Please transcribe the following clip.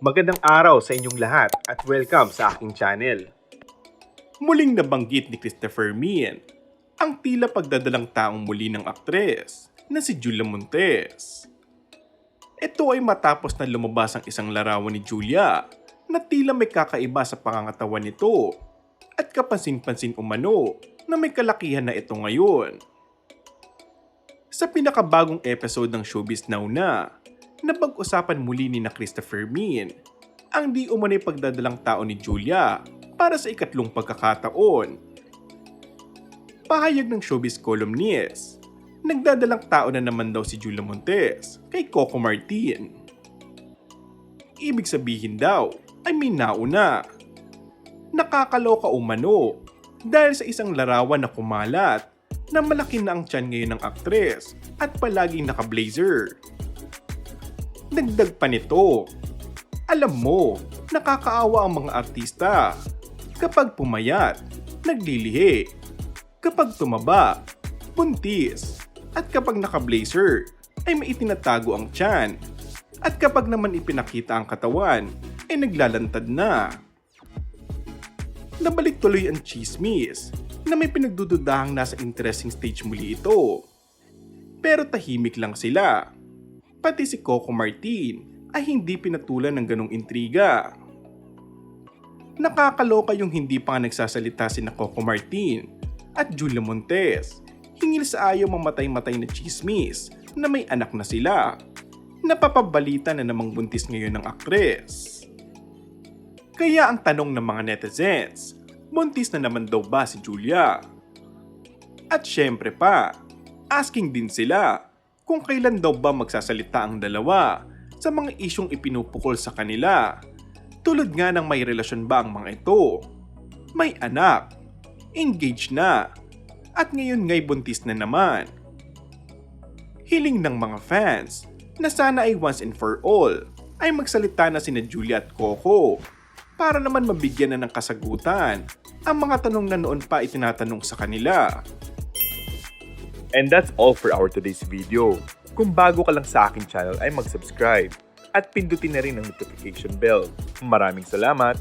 Magandang araw sa inyong lahat at welcome sa aking channel. Muling nabanggit ni Christopher Meehan ang tila pagdadalang taong muli ng aktres na si Julia Montes. Ito ay matapos na lumabas ang isang larawan ni Julia na tila may kakaiba sa pangangatawan nito at kapansin-pansin umano na may kalakihan na ito ngayon. Sa pinakabagong episode ng Showbiz Now na napag-usapan muli ni Christopher Meehan ang di umano'y pagdadalang tao ni Julia para sa ikatlong pagkakataon. Pahayag ng showbiz columnist, nagdadalang tao na naman daw si Julia Montes kay Coco Martin. Ibig sabihin daw ay may nauna. Nakakaloka umano dahil sa isang larawan na kumalat na malaki na ang tiyan ngayon ng aktres at palaging naka-blazer. Dagdag pa nito, alam mo, nakakaawa ang mga artista. Kapag pumayat, naglilihi. Kapag tumaba, buntis. At kapag naka-blazer, ay may itinatago ang tiyan. At kapag naman ipinakita ang katawan, ay naglalantad na. Nabalik tuloy ang chismis na may pinagdududahang nasa interesting stage muli ito. Pero tahimik lang sila. Pati si Coco Martin ay hindi pinatulan ng ganong intriga. Nakakaloka yung hindi pa nga nagsasalita si Coco Martin at Julia Montes hingil sa ayaw mamatay-matay na chismis na may anak na sila. Napapabalita na namang buntis ngayon ng aktres. Kaya ang tanong ng mga netizens, buntis na naman daw ba si Julia? At syempre pa, asking din sila kung kailan daw ba magsasalita ang dalawa sa mga isyong ipinupukol sa kanila. Tulad nga ng may relasyon ba ang mga ito? May anak, engaged na, at ngayon nga'y buntis na naman. Hiling ng mga fans na sana ay once and for all ay magsalita na sina Julia at Coco para naman mabigyan na ng kasagutan ang mga tanong na noon pa itinatanong sa kanila. And that's all for our today's video. Kung bago ka lang sa aking channel ay mag-subscribe at pindutin na rin ang notification bell. Maraming salamat!